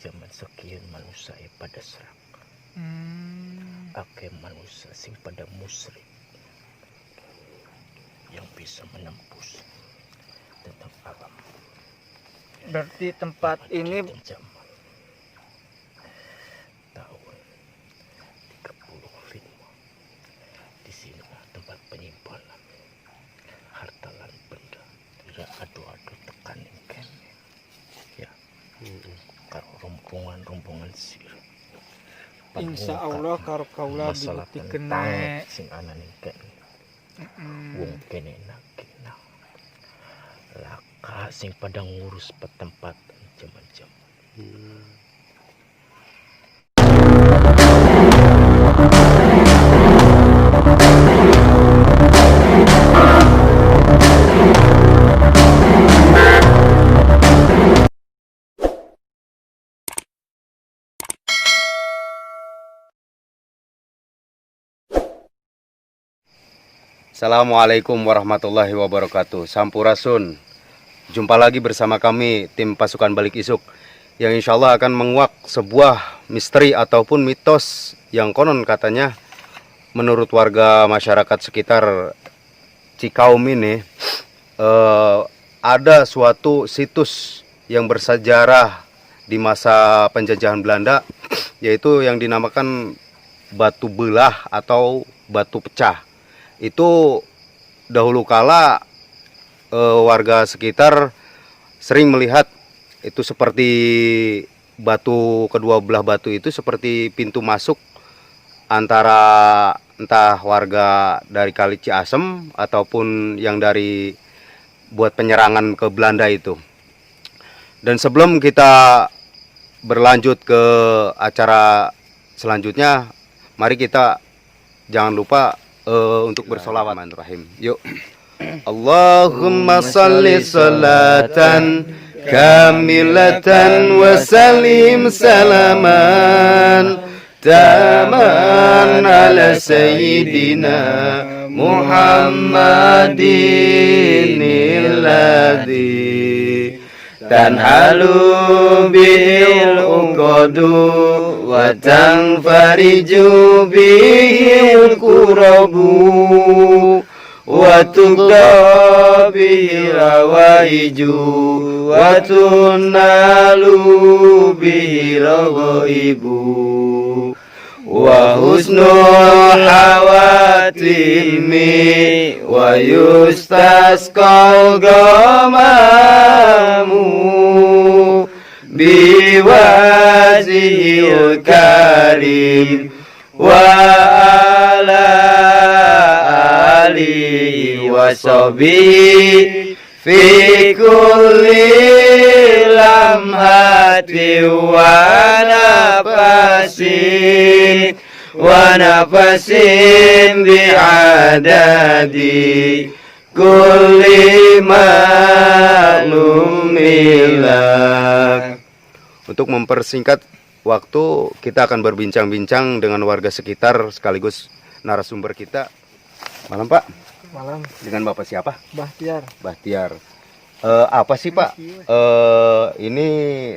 zaman sekian manusia pada serak. Ake manusia sing pada musyrik yang bisa menembus tentang alam. Berarti tempat ini zaman tahun 35 di sini tempat penyimpanan harta lan benda. Ya adu-adu tekanin kene. Ya. Karo rombongan sir. insya Allah karo kaula dibuktikan naik sing anane kene. Wong kene nakina. Laka sing pada ngurus petempatan jaman-jaman. Assalamualaikum warahmatullahi wabarakatuh. Sampurasun. Jumpa lagi bersama kami tim pasukan Balik Isuk yang insya Allah akan menguak sebuah misteri ataupun mitos yang konon katanya menurut warga masyarakat sekitar Cikaum ini ada suatu situs yang bersejarah di masa penjajahan Belanda, yaitu yang dinamakan Batu Belah atau Batu Pecah. Itu dahulu kala warga sekitar sering melihat itu seperti batu, kedua belah batu itu seperti pintu masuk antara entah warga dari Kali Ciasem ataupun yang dari buat penyerangan ke Belanda itu. Dan sebelum kita berlanjut ke acara selanjutnya, mari kita jangan lupa untuk bersolawat. Yuk. Allahumma salli salatan kamilatan wa salim salaman taman ala sayyidina Muhammadin alladhi tanhalu bil uqadu wa tanfariju bil kurabu wa tuqabil awaiju wa tunalu bil ghaibu wa husnul hawatimi wa yustasqal gamamu biwazihil karim wa ala alihi wa sahbihi fi kulli lamhati wa nafasin bi'adadi kulli ma'lumillah. Untuk mempersingkat waktu, kita akan berbincang-bincang dengan warga sekitar sekaligus narasumber kita. Malam Pak. malam Dengan Bapak siapa? Bahtiar. Bahtiar. Apa sih Pak ini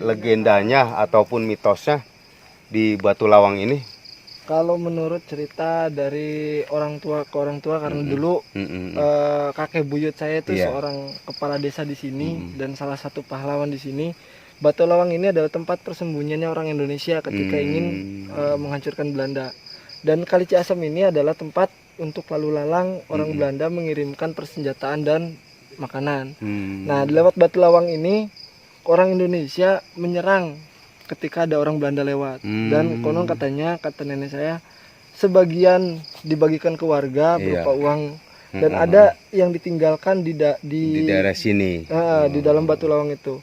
legendanya ataupun mitosnya di Batu Lawang ini? Kalau menurut cerita dari orang tua ke orang tua, karena dulu kakek buyut saya itu seorang kepala desa di sini dan salah satu pahlawan di sini. Batu Lawang ini adalah tempat persembunyiannya orang Indonesia ketika ingin menghancurkan Belanda. Dan Kali Ciasem ini adalah tempat untuk lalu lalang orang Belanda mengirimkan persenjataan dan makanan. Nah, lewat Batu Lawang ini orang Indonesia menyerang ketika ada orang Belanda lewat. Dan konon katanya, kata nenek saya, sebagian dibagikan ke warga berupa uang dan ada yang ditinggalkan di daerah sini. Di dalam Batu Lawang itu.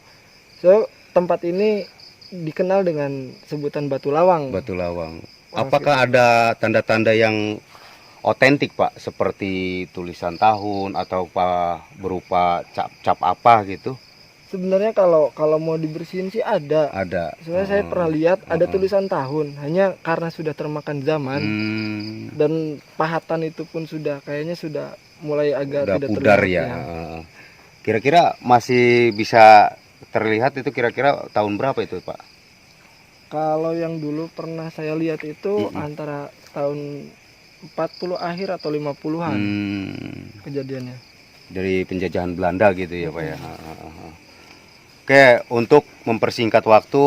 So, tempat ini dikenal dengan sebutan Batu Lawang. Batu Lawang. Apakah ada tanda-tanda yang otentik Pak, seperti tulisan tahun atau berupa cap apa gitu? Sebenarnya kalau mau dibersihin sih ada. Sebenarnya saya pernah lihat ada tulisan tahun, hanya karena sudah termakan zaman dan pahatan itu pun kayaknya sudah mulai agak udah tidak pudar terlihat, ya. Kira-kira masih bisa terlihat itu kira-kira tahun berapa itu Pak? Kalau yang dulu pernah saya lihat itu antara tahun 40 akhir atau 50-an kejadiannya. Dari penjajahan Belanda gitu ya Pak ya. Oke, untuk mempersingkat waktu,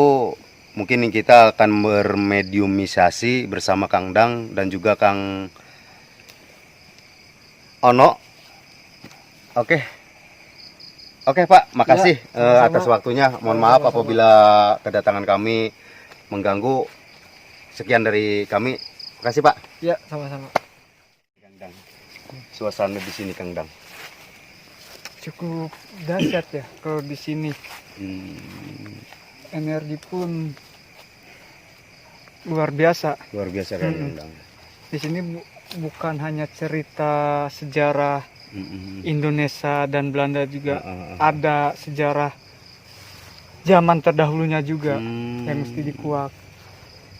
mungkin kita akan bermediumisasi bersama Kang Dang dan juga Kang Ono. Oke. Oke Pak, makasih atas waktunya. Mohon maaf apabila kedatangan kami mengganggu. Sekian dari kami. Makasih Pak. Ya, sama-sama. Kang Dang. Suasana di sini Kang Dang. Cukup dahsyat ya kalau di sini. Energi pun luar biasa. Luar biasa kan Kang Dang. Di sini bukan hanya cerita sejarah Indonesia dan Belanda, juga ada sejarah zaman terdahulunya juga yang mesti dikuak.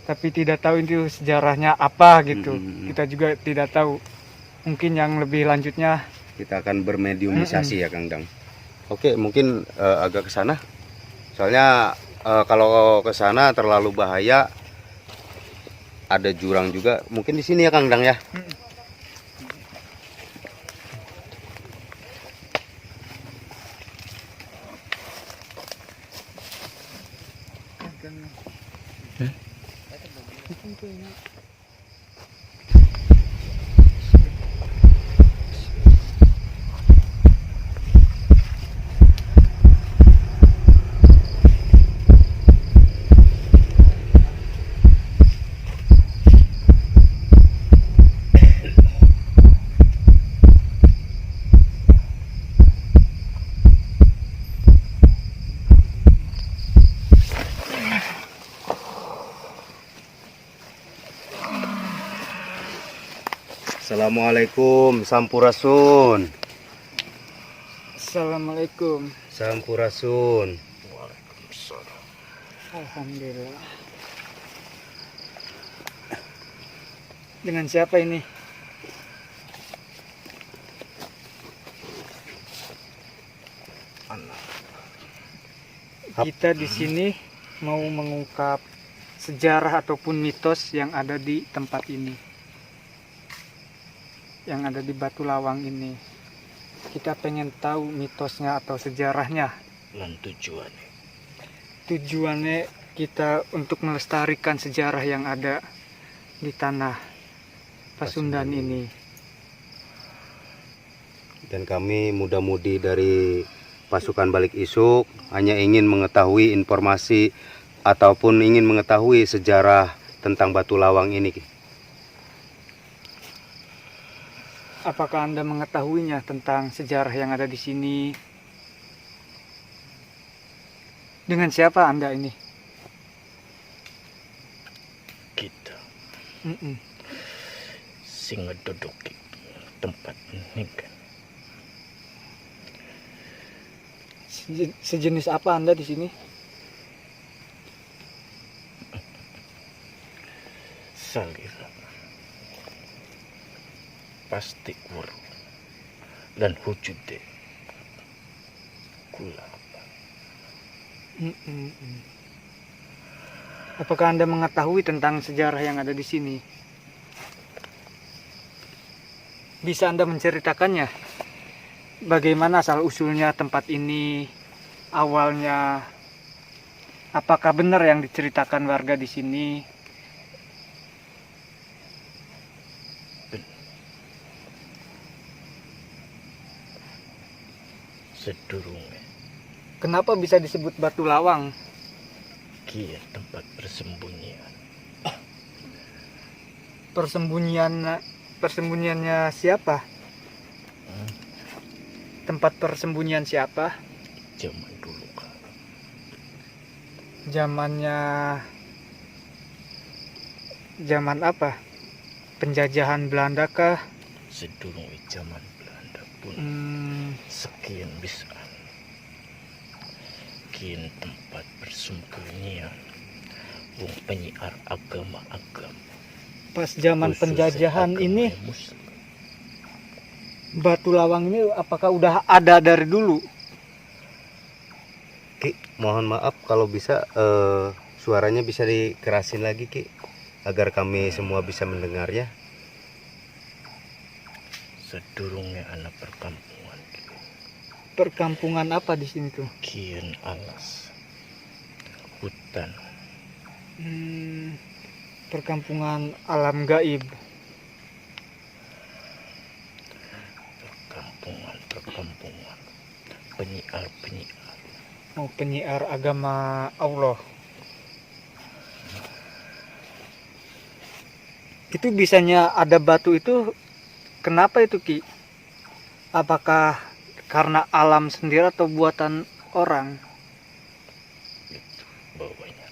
Tapi tidak tahu itu sejarahnya apa gitu. Kita juga tidak tahu. Mungkin yang lebih lanjutnya kita akan bermediumisasi ya Kang Dang. Oke, mungkin agak ke sana. Soalnya kalau ke sana terlalu bahaya. Ada jurang juga. Mungkin di sini ya Kang Dang ya. Assalamualaikum, Sampurasun. Assalamualaikum. Sampurasun. Alhamdulillah. Dengan siapa ini? Kita di sini mau mengungkap sejarah ataupun mitos yang ada di tempat ini, yang ada di Batu Lawang ini. Kita pengen tahu mitosnya atau sejarahnya. Dan tujuannya. Tujuannya kita untuk melestarikan sejarah yang ada di tanah Pasundan ini. Dan kami muda-mudi dari pasukan Balik Isuk hanya ingin mengetahui informasi ataupun ingin mengetahui sejarah tentang Batu Lawang ini. Apakah Anda mengetahuinya tentang sejarah yang ada di sini? Dengan siapa Anda ini? Kita sing ngeduduki tempat ini kan. Sejenis apa Anda di sini? Salira pasti uru dan wujude kula. Apakah Anda mengetahui tentang sejarah yang ada di sini? Bisa Anda menceritakannya? Bagaimana asal usulnya tempat ini? Awalnya, apakah benar yang diceritakan warga di sini? Sedurunge Kenapa bisa disebut Batu Lawang? kia tempat persembunyian. Persembunyiannya siapa? Tempat persembunyian siapa? Zaman dulu kan. Zaman apa? Penjajahan Belanda kah? Sedurunge zaman Belanda pun sekian bisa. Kian tempat persembunyian wong penyiar agama-agama. Pas zaman penjajahan ini, Batu Lawang ini apakah udah ada dari dulu? Ki, mohon maaf kalau bisa Suaranya bisa dikerasin lagi Ki, agar kami semua bisa mendengarnya. Sedurungnya anak perkampungan. Perkampungan apa di sini tuh? Kian alas. Hutan. Perkampungan alam gaib. Perkampungan. Penyiar. Oh, penyiar agama Allah. Itu bisanya ada batu itu, kenapa itu Ki? Apakah karena alam sendiri atau buatan orang? Itu bawahnya.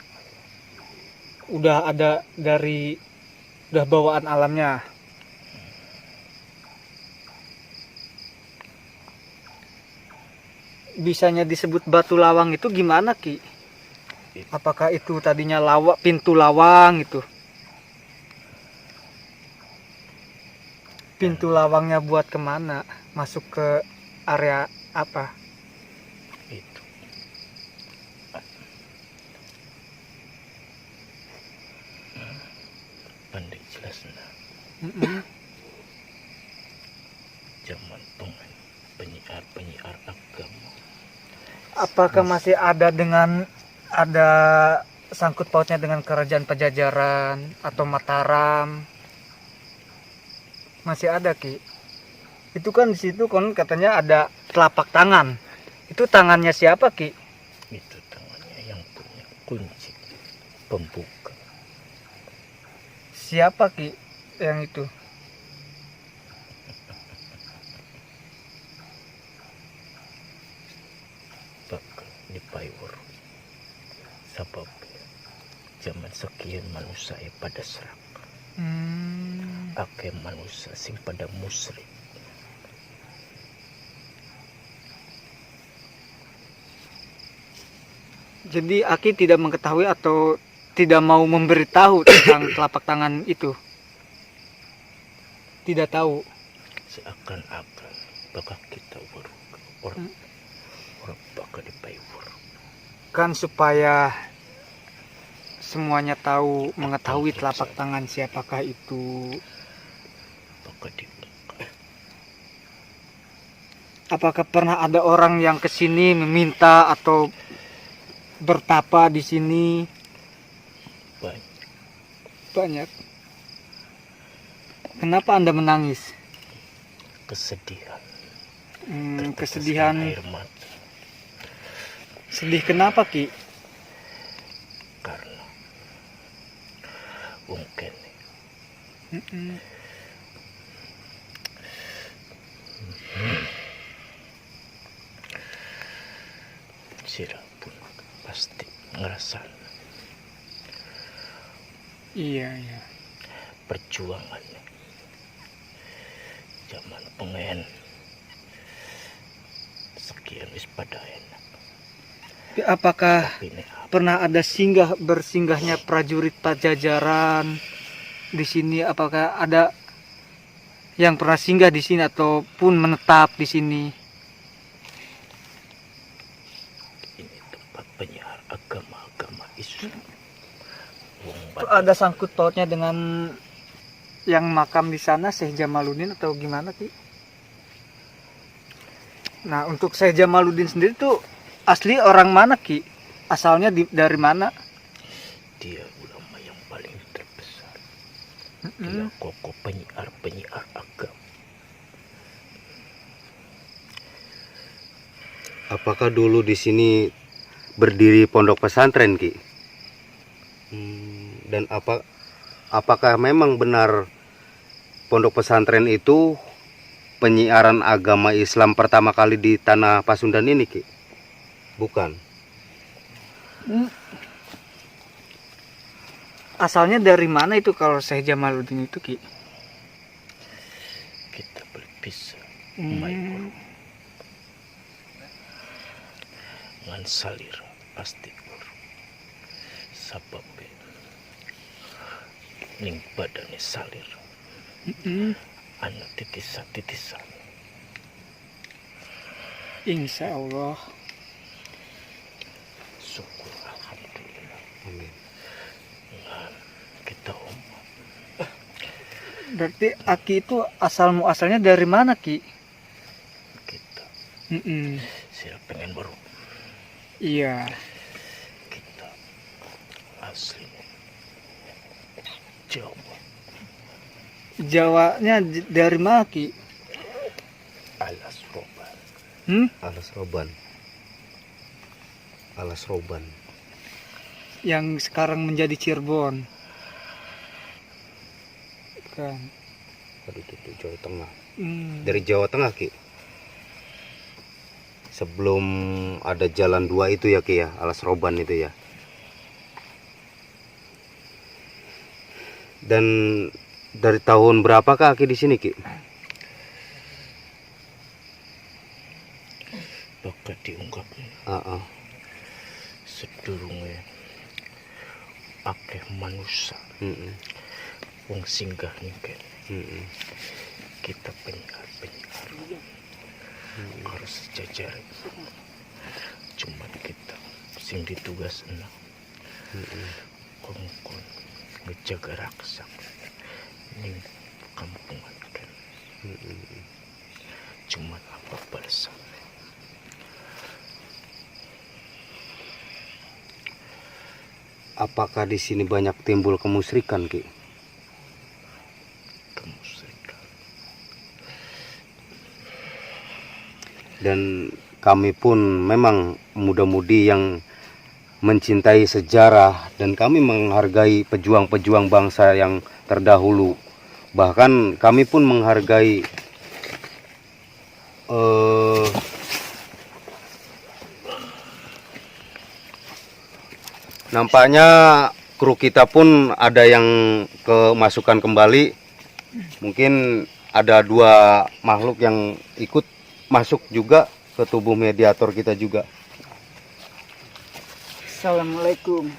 Udah bawaan alamnya. Bisanya disebut batu lawang itu gimana Ki? Apakah itu tadinya pintu lawang itu? Pintu lawangnya buat kemana? Masuk ke area apa? Itu. Pandai jelasnya. Zaman penyiar agama. Apakah masih ada sangkut pautnya dengan kerajaan Pajajaran atau Mataram? Masih ada Ki. Itu kan di situ kan katanya ada telapak tangan. Itu tangannya siapa Ki? Itu tangannya yang punya kunci pembuka. Siapa Ki yang itu? Bakal dipaiwur. Sebab zaman sekian manusia pada serak. Ake manusia sing pada musyrik. Jadi Aki tidak mengetahui atau tidak mau memberitahu tentang telapak tangan itu? Tidak tahu. Seakan-akan bakal kita orang bakal dipaiwur. Kan supaya semuanya mengetahui telapak tangan siapakah itu. Bakal dibuka. Apakah pernah ada orang yang kesini meminta atau bertapa di sini? Banyak. Kenapa Anda menangis? Kesedihan. Kesedihan. Air mata. Sedih kenapa Ki? Karena mungkin Sira pun pasti ngerasain Iya. perjuangannya zaman pengen sekian wis pada enak. Apakah Tapi ini pernah ada bersinggahnya prajurit Pajajaran di sini? Apakah ada yang pernah singgah di sini ataupun menetap di sini? ini tempat penyiar agama Islam. Ada sangkut pautnya dengan yang makam di sana Syekh Jamaluddin atau gimana Ki? Nah, untuk Syekh Jamaluddin sendiri tuh asli orang mana Ki? Asalnya dari mana? Dia ulama yang paling terbesar. Dia kokoh penyiar agama. Apakah dulu di sini berdiri pondok pesantren Ki? Dan apakah memang benar pondok pesantren itu penyiaran agama Islam pertama kali di tanah Pasundan ini Ki? Bukan. Asalnya dari mana itu kalau Syekh Jamaluddin itu Ki? Kita berpisah. Ngan salir pasti sabab ning badane salir anu titisan Insya Allah. syukur alhamdulillah. Amin. kita Om. Berarti Aki itu asalnya dari mana Ki? Kita saya pengen baru. Iya. Kita asli Jawa. Jawanya dari mana Ki? Alas Roban. Alas Roban. Alas Roban. Yang sekarang menjadi Cirebon. Bukan. Aduh, itu Jawa Tengah. Dari Dari Jawa Tengah Ki. Sebelum ada jalan 2 itu ya Ki ya, Alas Roban itu ya. Dan dari tahun berapa Kak Ki di sini Ki? Bakal diungkap sedurunge akeh manusia wong singgah ningken. Kita penyiar harus sejajar. Cuma kita sing ditugas enak kongkon ngejaga raksa ning kampungan kan. Cuma apa balasan? Apakah di sini banyak timbul kemusyrikan Ki? Kemusyrikan. Dan kami pun memang muda-mudi yang mencintai sejarah dan kami menghargai pejuang-pejuang bangsa yang terdahulu. Bahkan kami pun menghargai nampaknya kru kita pun ada yang kemasukan kembali. Mungkin ada 2 makhluk yang ikut masuk juga ke tubuh mediator kita juga. Assalamualaikum.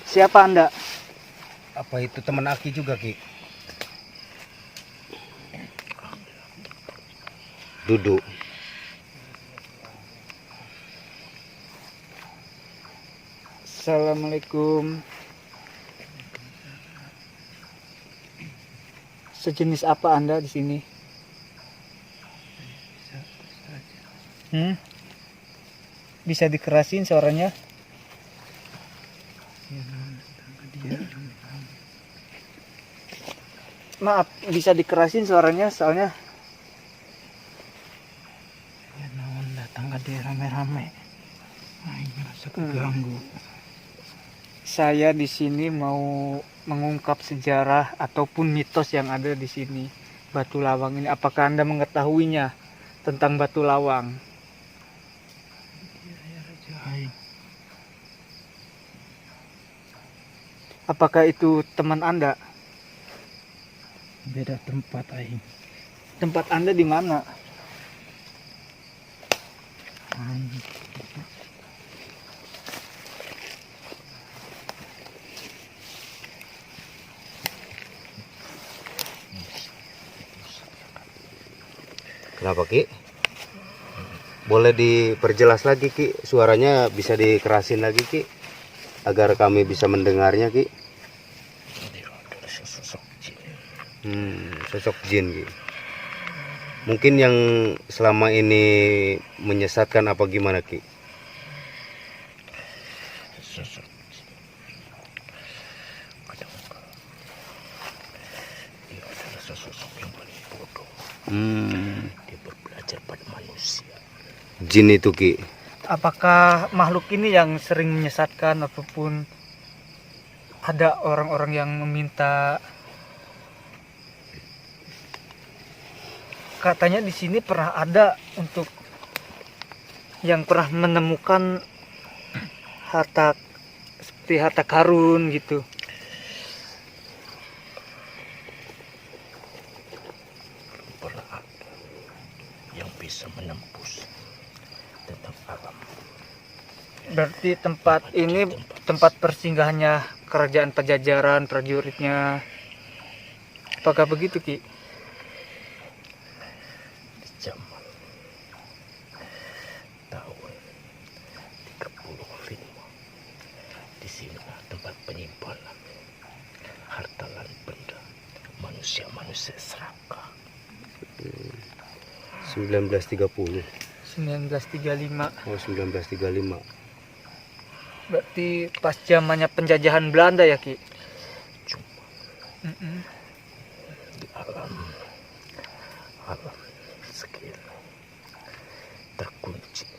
Siapa Anda? Apa itu teman Aki juga Ki? Duduk. Assalamualaikum. Sejenis apa Anda di sini? Bisa dikerasin suaranya? Maaf, bisa dikerasin suaranya soalnya. Ya naon datang ke dia rame-rame. Aing merasa keganggu. Saya di sini mau mengungkap sejarah ataupun mitos yang ada di sini. Batu Lawang ini, apakah Anda mengetahuinya tentang Batu Lawang? Apakah itu teman Anda? Beda tempat aing. Tempat Anda di mana? Kenapa Ki? Boleh diperjelas lagi Ki, suaranya bisa dikerasin lagi Ki, agar kami bisa mendengarnya Ki. Sosok jin Ki. Mungkin yang selama ini menyesatkan apa gimana Ki? Sosok dia adalah sosok yang paling bodoh. Dia belajar pada manusia. Jin itu Ki. Apakah makhluk ini yang sering menyesatkan ataupun ada orang-orang yang meminta? Katanya di sini pernah ada untuk yang pernah menemukan harta seperti harta karun gitu. Pernah ada yang bisa menembus tentang alam. Berarti tempat ini tempat persinggahannya kerajaan Pajajaran, prajuritnya. Apakah begitu Ki? Di zaman tahun 35 1930. 1935. Oh, 1935. Berarti pas zamannya penjajahan Belanda ya, Ki? Cuma Mm-mm. di alam sekitar terkunci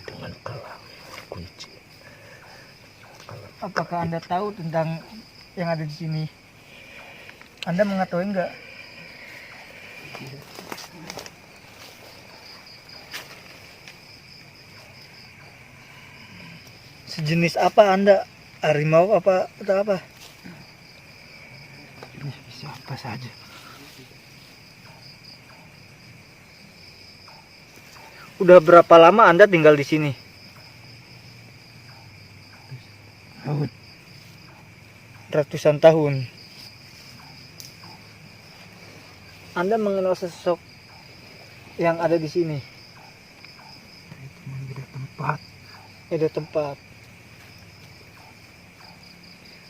dengan kalam kunci. Apakah Anda tahu tentang yang ada di sini? Anda mengetahui enggak? Sejenis apa Anda? Harimau apa atau apa? Bisa apa saja. Udah berapa lama Anda tinggal di sini? Ratusan tahun. Anda mengenal sosok yang ada di sini? Ada tempat.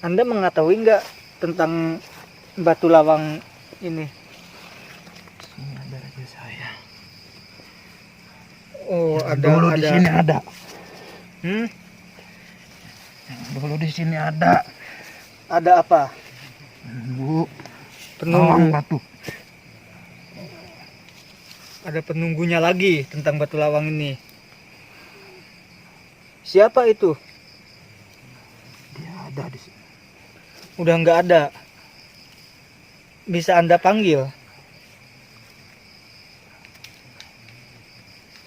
Anda mengetahui nggak tentang batu lawang ini? Ini ada raja saya. Oh, Dulu di sini ada. Hmm? Dulu di sini ada. Ada apa? Bu, Penunggu. batu. Ada penunggunya lagi tentang batu lawang ini. Siapa itu? Dia ada di sini. Udah nggak ada. Bisa Anda panggil?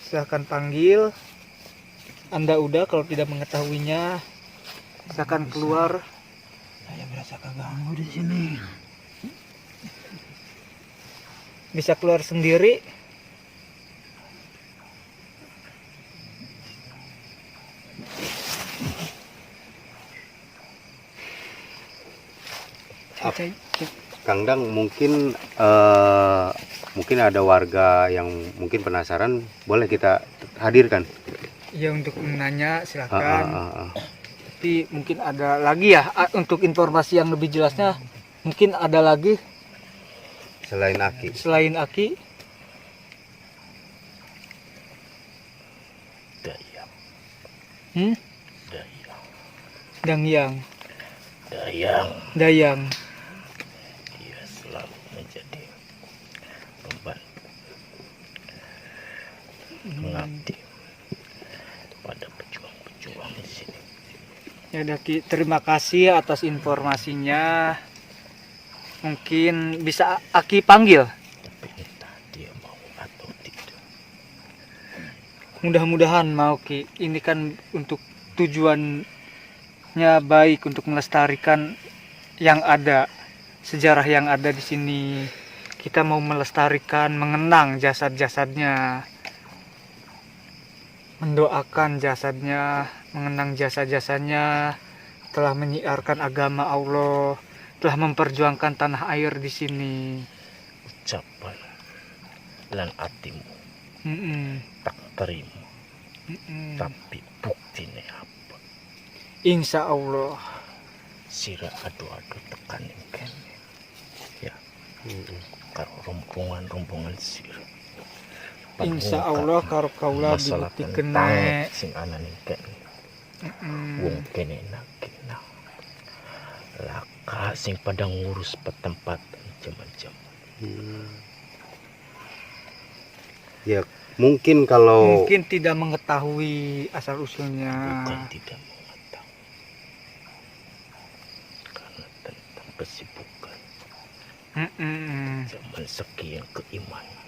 Silahkan panggil. Anda udah, kalau tidak mengetahuinya silahkan keluar. Saya merasa keganggu di sini. Bisa keluar sendiri. Kang Dang, mungkin ada warga yang mungkin penasaran, boleh kita hadirkan? Ya, untuk menanya silakan. Ah. Tapi mungkin ada lagi ya, untuk informasi yang lebih jelasnya mungkin ada lagi Selain Aki. selain Aki. Dayang. Dangyang. Dayang. Dia selalu menjadi pembantu. Mengabdi pada pejuang-pejuang di sini. Ya udah, Ki, terima kasih atas informasinya. Mungkin bisa Aki panggil. Tapi entah dia mau atau tidak. Mudah-mudahan mau, Ki. Ini kan untuk tujuannya baik, untuk melestarikan yang ada, sejarah yang ada di sini. Kita mau melestarikan, mengenang jasad-jasadnya, mendoakan jasadnya, mengenang jasa-jasanya, telah menyiarkan agama Allah, telah memperjuangkan tanah air di sini. Ucapan dan hatimu Mm-mm. tak terima. Mm-mm. Tapi buktinya apa? Insya Allah. Sira adu-adu tekanin kene. Ya. Karo rombongan sira. Insya Allah karo kaula masalah dibuktikan tentang naik. sing ananing kene. Wong kene nakina. Laka sing pada ngurus petempatan jaman-jaman. Ya, mungkin kalau Mungkin tidak mengetahui asal usulnya. Bukan tidak mengetahui. Karena tentang kesibukan zaman sekian keimanan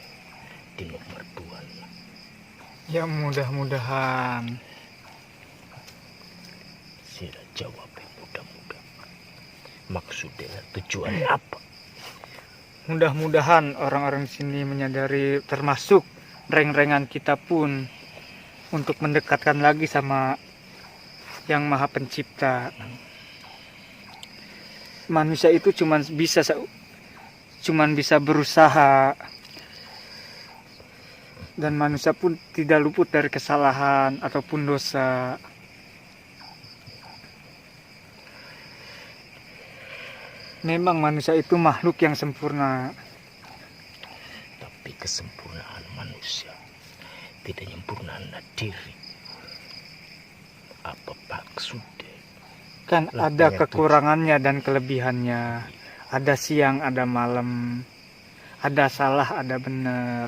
di nomor 2. Ya, mudah-mudahan. Sira jawab mudah-mudahan. Maksudnya tujuan apa? Mudah-mudahan orang-orang di sini menyadari, termasuk reng-rengan kita pun, untuk mendekatkan lagi sama Yang Maha Pencipta. Manusia itu cuman bisa berusaha, dan manusia pun tidak luput dari kesalahan ataupun dosa. Memang manusia itu makhluk yang sempurna. Tapi Tapi kesempurnaan manusia tidak nyempurnaan diri. Apa maksudnya? Kan Lah, ada punya kekurangannya dan kelebihannya. Ada siang, ada malam. Ada salah, ada benar.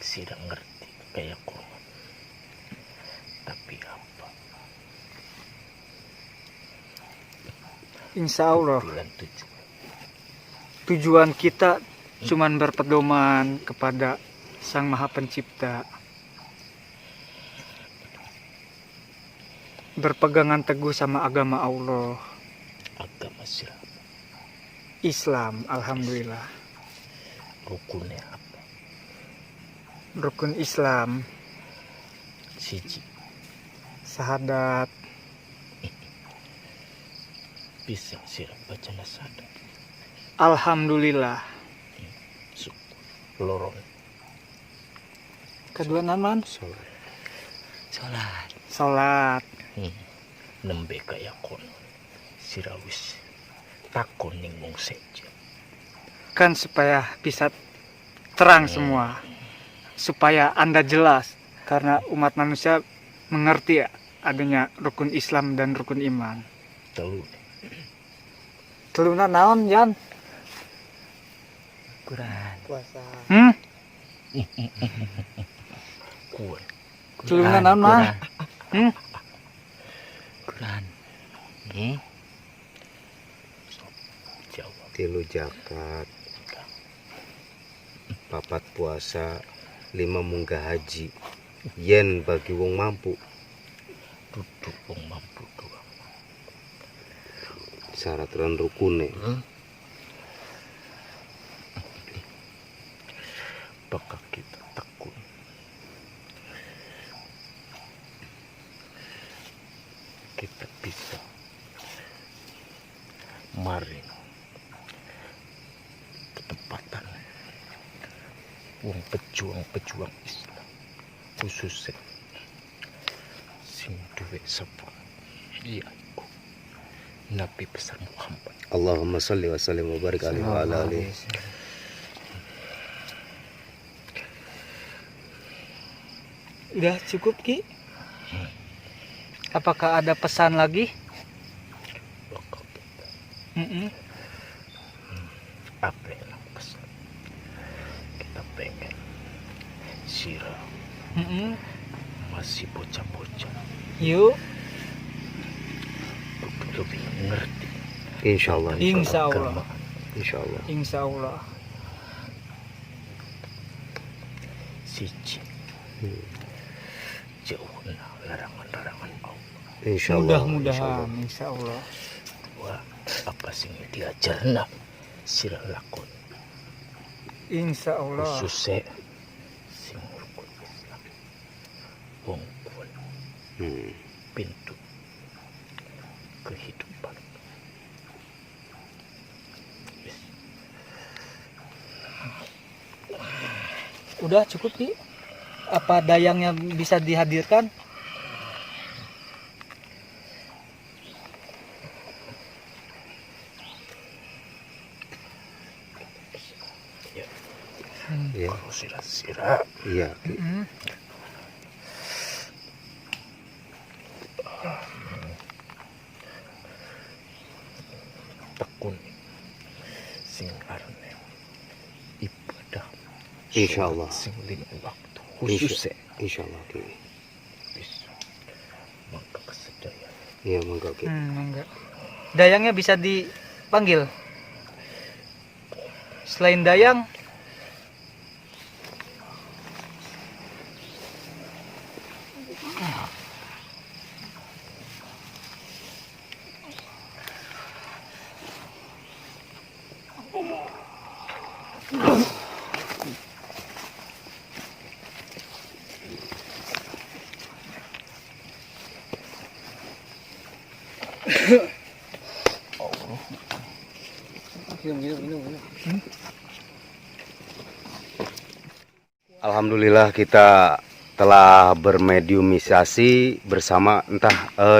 Tidak ngerti kayak kau. Tapi apa? Insya Allah Tujuan tujuan. tujuan kita cuman berpedoman kepada Sang Maha Pencipta. Berpegangan teguh sama agama Allah. Agama siapa? Islam, alhamdulillah. Rukunnya apa? Rukun Islam, Siji. syahadat. Bisa sirap baca nasada. Alhamdulillah. Syukur. Lorong. Kedua naman Salat. salat. Nembe kayak kono. Sirawis. Takon ningung saja. Kan supaya bisa terang semua. Supaya Anda jelas. Karena umat manusia mengerti adanya rukun Islam dan rukun iman. Telu. Teluna naon, Jan? Quran. Puasa. Kue. Teluna naon mah? Quran. Jawab. 3 zakat, 4 puasa, 5 munggah haji. Yen bagi wong mampu. Duduk wong mampu doang. Syarat dan rukune. Apakah kita tekun? Kita bisa maring ketempatan wong pejuang Islam khususnya sing duwe sapa iku Nabi besar Muhammad. Allahumma salli wa sallim wa barik alaihi wa ala alihi. Udah cukup, Ki? Apakah ada pesan lagi? Bakal kita Mm-mm. apa yang pesan kita pengen Sira Mm-mm. masih bocah-bocah Yuk, lebih ngerti Insyaallah. Insya Allah. Insyaallah. Insya Allah. siji jauhna larangan-larangan Allah. Insyaallah. Mudah-mudahan, insya Allah. Dua, apa sing diajarna sira lakon Insya Allah. khususnya sing rukun Islam wong kuwi pintu kehidupan. Udah cukup, Ki? Apa dayangnya bisa dihadirkan? Ya. Kalau sira-sira Iya. tekun sing arne ibadah Insyaallah. sing lima waktu khususnya Insyaallah. bisa mangka kesedaya Iya, monggo Ki. Enggak. Dayangnya bisa dipanggil. Selain dayang, Alhamdulillah kita telah bermediumisasi bersama, entah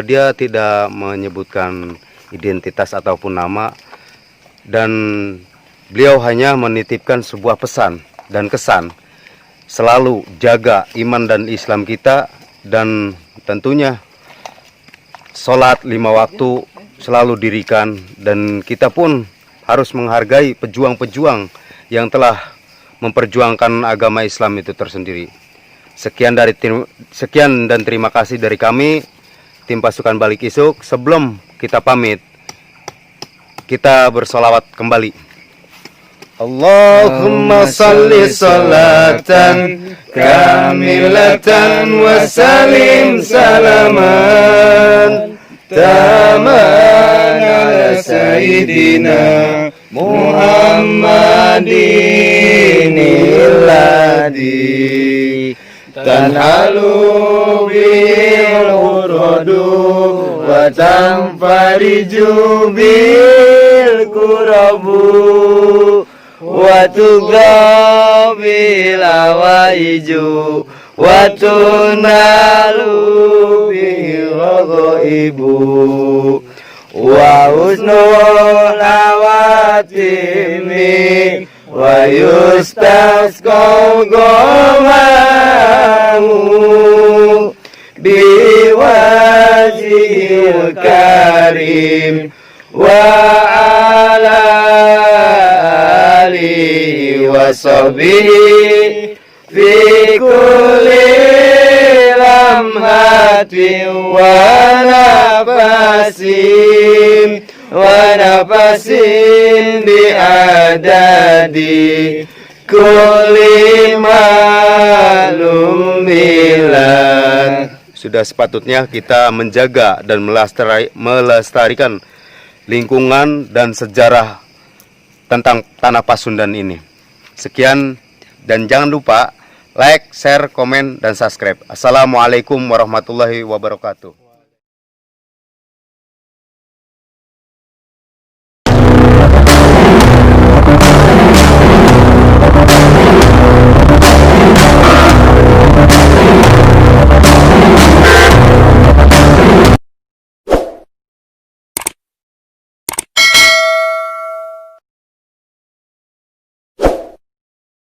dia tidak menyebutkan identitas ataupun nama, dan Beliau hanya menitipkan sebuah pesan dan kesan, selalu jaga iman dan Islam kita, dan tentunya sholat 5 waktu selalu dirikan, dan kita pun harus menghargai pejuang-pejuang yang telah memperjuangkan agama Islam itu tersendiri. Sekian dan terima kasih dari kami, tim pasukan Balik Isuk. Sebelum kita pamit, kita bersolawat kembali. Allahumma salli salatan kamilatan wa salim salaman taman ala sayyidina Muhammadin illadhi tanhalu bil uradu wa tanfariju bil kurabu wa tugabil awaiju wa tunalu bil ghaibu wa husnul awatimi wa yustasqa ghawamu biwajhil karim wa ala alihi wa sahbihi fi kulli lamhatin wa nafasin bi adadi kulli malumilan. Sudah sepatutnya kita menjaga dan melestarikan lingkungan dan sejarah tentang Tanah Pasundan ini. Sekian, dan jangan lupa like, share, komen, dan subscribe. Assalamualaikum warahmatullahi wabarakatuh.